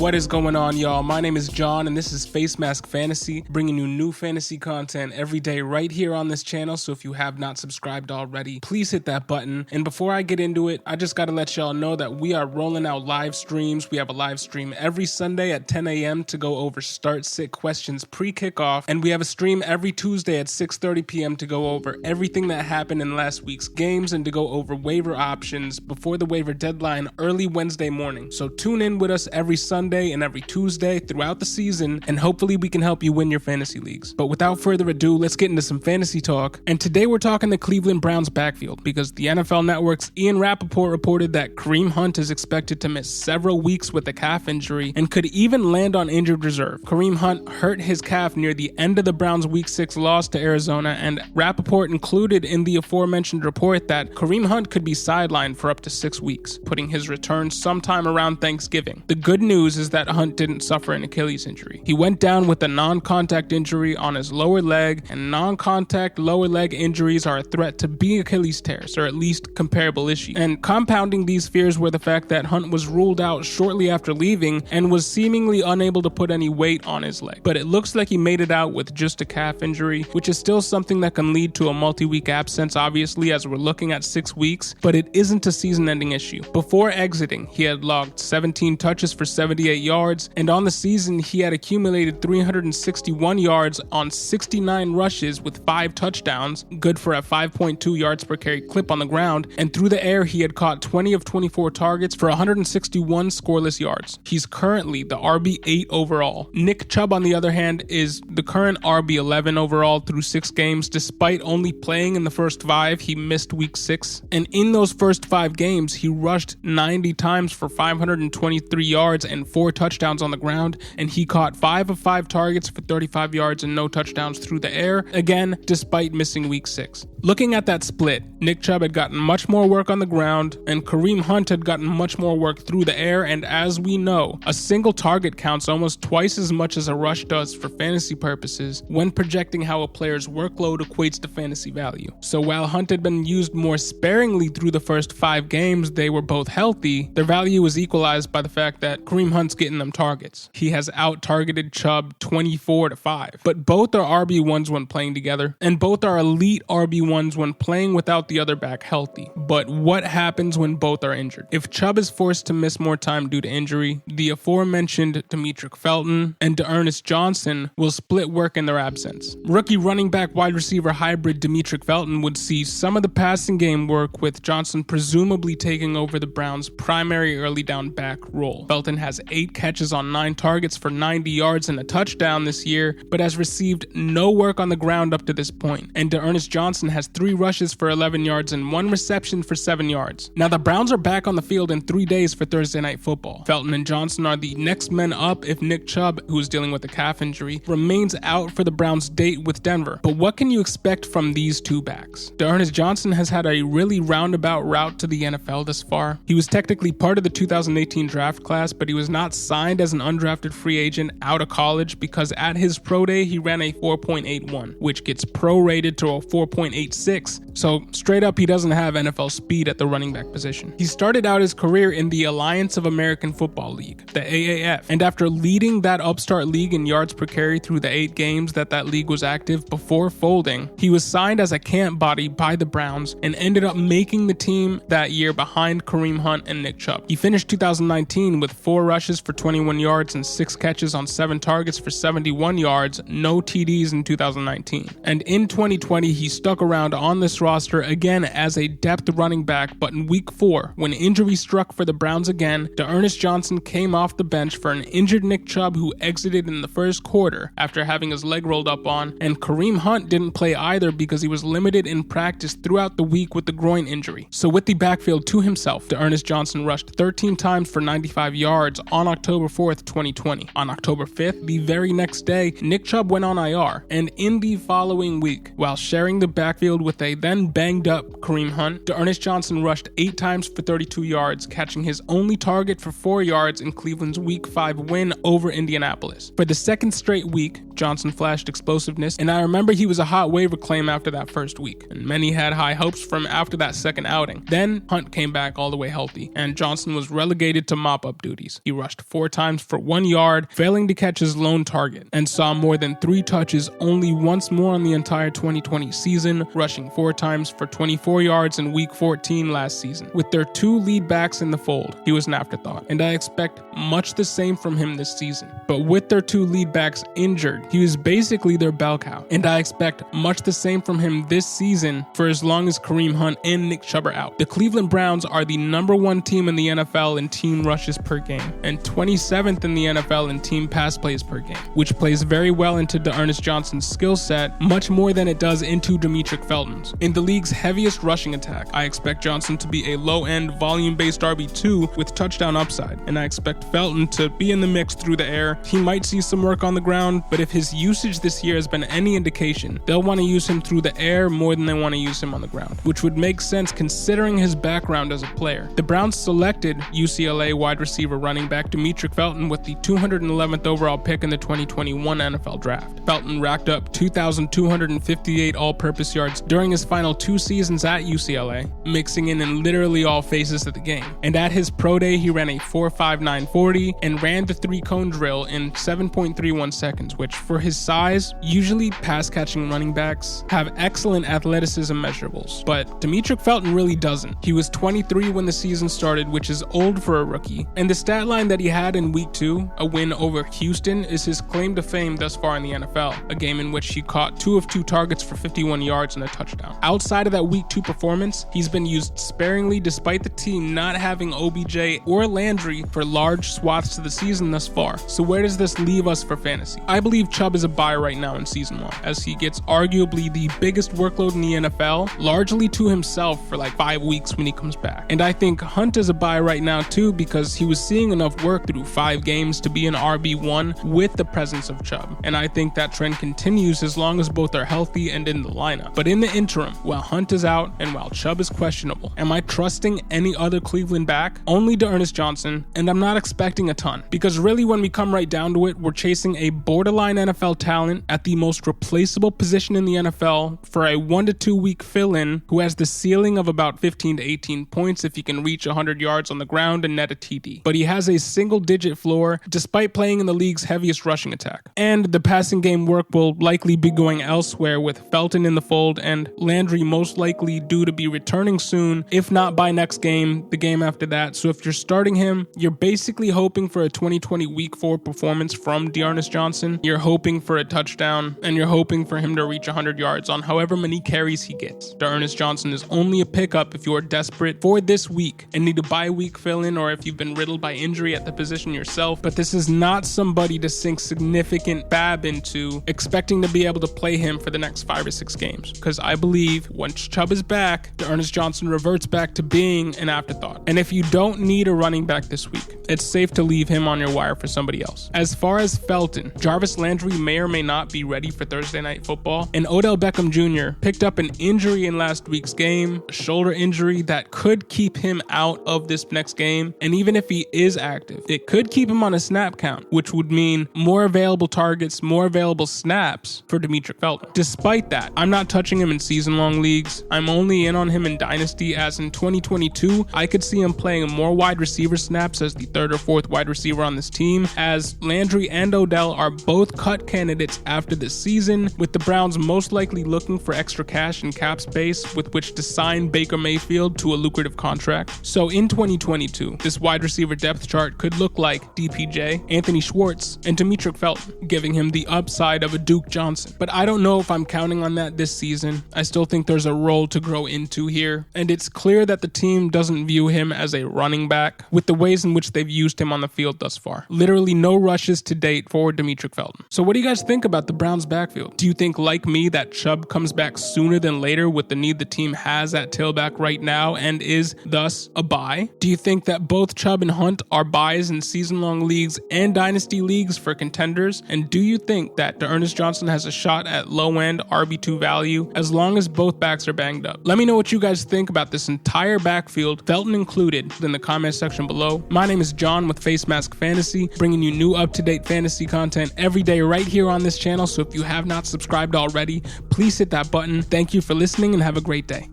What is going on, y'all? My name is John, and this is Facemask Fantasy, bringing you new fantasy content every day right here on this channel. So if you have not subscribed already, please hit that button. And before I get into it, I just got to let y'all know that we are rolling out live streams. We have a live stream every Sunday at 10 a.m. to go over start-sit questions pre-kickoff, and we have a stream every Tuesday at 6:30 p.m. to go over everything that happened in last week's games and to go over waiver options before the waiver deadline early Wednesday morning. So tune in with us every Sunday and every Tuesday throughout the season, and hopefully we can help you win your fantasy leagues. But without further ado, let's get into some fantasy talk. And today we're talking the Cleveland Browns backfield because the NFL Network's Ian Rappaport reported that Kareem Hunt is expected to miss several weeks with a calf injury and could even land on injured reserve. Kareem Hunt hurt his calf near the end of the Browns' Week 6 loss to Arizona, and Rappaport included in the aforementioned report that Kareem Hunt could be sidelined for up to 6 weeks, putting his return sometime around Thanksgiving. The good news is that Hunt didn't suffer an Achilles injury. He went down with a non-contact injury on his lower leg, and non-contact lower leg injuries are a threat to being Achilles tears, or at least comparable issues. And compounding these fears were the fact that Hunt was ruled out shortly after leaving and was seemingly unable to put any weight on his leg. But it looks like he made it out with just a calf injury, which is still something that can lead to a multi-week absence, obviously, as we're looking at 6 weeks, but it isn't a season-ending issue. Before exiting, he had logged 17 touches for 78 yards, and on the season he had accumulated 361 yards on 69 rushes with 5 touchdowns, good for a 5.2 yards per carry clip on the ground, and through the air he had caught 20 of 24 targets for 161 scoreless yards. He's currently the RB8 overall. Nick Chubb, on the other hand, is the current RB11 overall through 6 games, despite only playing in the first 5. He missed week 6, and in those first 5 games he rushed 90 times for 523 yards and 4 touchdowns on the ground, and he caught 5 of 5 targets for 35 yards and no touchdowns through the air, again despite missing week 6. Looking at that split, Nick Chubb had gotten much more work on the ground, and Kareem Hunt had gotten much more work through the air, and as we know, a single target counts almost twice as much as a rush does for fantasy purposes when projecting how a player's workload equates to fantasy value. So while Hunt had been used more sparingly through the first 5 games they were both healthy, their value was equalized by the fact that Kareem Hunt's getting them targets. He has out-targeted Chubb 24-5, but both are RB1s when playing together, and both are elite RB1s when playing without the other back healthy. But what happens when both are injured? If Chubb is forced to miss more time due to injury, the aforementioned Demetric Felton and D'Ernest Johnson will split work in their absence. Rookie running back wide receiver hybrid Demetric Felton would see some of the passing game work, with Johnson presumably taking over the Browns' primary early down back role. Felton has 8 catches on 9 targets for 90 yards and a touchdown this year, but has received no work on the ground up to this point. And D'Ernest Johnson has 3 rushes for 11 yards and 1 reception for 7 yards. Now the Browns are back on the field in 3 days for Thursday Night Football. Felton and Johnson are the next men up if Nick Chubb, who is dealing with a calf injury, remains out for the Browns' date with Denver. But what can you expect from these 2 backs? D'Ernest Johnson has had a really roundabout route to the NFL thus far. He was technically part of the 2018 draft class, but he was not signed as an undrafted free agent out of college because at his pro day he ran a 4.81, which gets prorated to a 4.86, so straight up he doesn't have NFL speed at the running back position. He started out his career in the Alliance of American Football League, the AAF, and after leading that upstart league in yards per carry through the 8 games that league was active before folding, he was signed as a camp body by the Browns and ended up making the team that year behind Kareem Hunt and Nick Chubb. He finished 2019 with 4 rushes for 21 yards and 6 catches on 7 targets for 71 yards, no TDs in 2019. And in 2020, he stuck around on this roster again as a depth running back, but in week 4, when injury struck for the Browns again, D'Ernest Johnson came off the bench for an injured Nick Chubb who exited in the first quarter after having his leg rolled up on, and Kareem Hunt didn't play either because he was limited in practice throughout the week with the groin injury. So with the backfield to himself, D'Ernest Johnson rushed 13 times for 95 yards on October 4th, 2020. On October 5th, the very next day, Nick Chubb went on IR, and in the following week, while sharing the backfield with a then banged up Kareem Hunt, D'Ernest Johnson rushed 8 times for 32 yards, catching his only target for 4 yards in Cleveland's Week 5 win over Indianapolis. For the second straight week, Johnson flashed explosiveness, and I remember he was a hot waiver claim after that first week, and many had high hopes for him after that second outing. Then Hunt came back all the way healthy, and Johnson was relegated to mop-up duties. He rushed rushed 4 times for 1 yard, failing to catch his lone target, and saw more than 3 touches only once more on the entire 2020 season, rushing 4 times for 24 yards in week 14 last season. With their 2 lead backs in the fold, he was an afterthought, and I expect much the same from him this season. But with their 2 lead backs injured, he was basically their bell cow, and I expect much the same from him this season for as long as Kareem Hunt and Nick Chubb are out. The Cleveland Browns are the #1 team in the NFL in team rushes per game, and 27th in the NFL in team pass plays per game, which plays very well into D'Ernest Johnson's skill set, much more than it does into Demetric Felton's. In the league's heaviest rushing attack, I expect Johnson to be a low-end, volume-based RB2 with touchdown upside, and I expect Felton to be in the mix through the air. He might see some work on the ground, but if his usage this year has been any indication, they'll want to use him through the air more than they want to use him on the ground, which would make sense considering his background as a player. The Browns selected UCLA wide receiver running back Demetric Felton with the 211th overall pick in the 2021 NFL Draft. Felton racked up 2,258 all-purpose yards during his final 2 seasons at UCLA, mixing in literally all phases of the game. And at his pro day, he ran a 4.59 40 and ran the 3-cone drill in 7.31 seconds, which for his size, usually pass-catching running backs have excellent athleticism measurables, but Demetric Felton really doesn't. He was 23 when the season started, which is old for a rookie, and the stat line that he had in week 2, a win over Houston, is his claim to fame thus far in the NFL, a game in which he caught 2 of 2 targets for 51 yards and a touchdown. Outside of that week 2 performance, he's been used sparingly despite the team not having OBJ or Landry for large swaths of the season thus far. So where does this leave us for fantasy? I believe Chubb is a buy right now in season 1, as he gets arguably the biggest workload in the NFL, largely to himself for like 5 weeks when he comes back. And I think Hunt is a buy right now too, because he was seeing enough work through 5 games to be an RB1 with the presence of Chubb. And I think that trend continues as long as both are healthy and in the lineup. But in the interim, while Hunt is out and while Chubb is questionable, am I trusting any other Cleveland back? Only D'Ernest Johnson, and I'm not expecting a ton, because really when we come right down to it, we're chasing a borderline NFL talent at the most replaceable position in the NFL for a 1 to 2 week fill-in who has the ceiling of about 15 to 18 points if he can reach 100 yards on the ground and net a TD. But he has a single-digit floor despite playing in the league's heaviest rushing attack. And the passing game work will likely be going elsewhere with Felton in the fold and Landry most likely due to be returning soon, if not by next game, the game after that. So if you're starting him, you're basically hoping for a 2020 week 4 performance from D'Ernest Johnson. You're hoping for a touchdown, and you're hoping for him to reach 100 yards on however many carries he gets. D'Ernest Johnson is only a pickup if you are desperate for this week and need a bye week fill-in, or if you've been riddled by injury at the position yourself. But this is not somebody to sink significant fab into, expecting to be able to play him for the next 5 or 6 games. Because I believe once Chubb is back, D'Ernest Johnson reverts back to being an afterthought. And if you don't need a running back this week, it's safe to leave him on your wire for somebody else. As far as Felton, Jarvis Landry may or may not be ready for Thursday Night Football, and Odell Beckham Jr. picked up an injury in last week's game, a shoulder injury that could keep him out of this next game, and even if he is active, it could keep him on a snap count, which would mean more available targets, more available snaps for Demetric Felton. Despite that, I'm not touching him in season-long leagues. I'm only in on him in Dynasty, as in 2022, I could see him playing more wide receiver snaps as the 3rd or 4th wide receiver on this team, as Landry and Odell are both cut candidates after this season, with the Browns most likely looking for extra cash and cap space with which to sign Baker Mayfield to a lucrative contract. So in 2022, this wide receiver depth chart could look like DPJ, Anthony Schwartz, and Demetric Felton, giving him the upside of a Duke Johnson. But I don't know if I'm counting on that this season. I still think there's a role to grow into here, and it's clear that the team doesn't view him as a running back with the ways in which they've used him on the field thus far. Literally no rushes to date for Demetric Felton. So what do you guys think about the Browns backfield? Do you think, like me, that Chubb comes back sooner than later with the need the team has at tailback right now and is thus a buy? Do you think that both Chubb and Hunt are buys in season-long leagues and dynasty leagues for contenders? And do you think that D'Ernest Johnson has a shot at low-end RB2 value as long as both backs are banged up? Let me know what you guys think about this entire backfield, Felton included, in the comment section below. My name is John with Facemask Fantasy, bringing you new up-to-date fantasy content every day right here on this channel. So if you have not subscribed already, please hit that button. Thank you for listening and have a great day.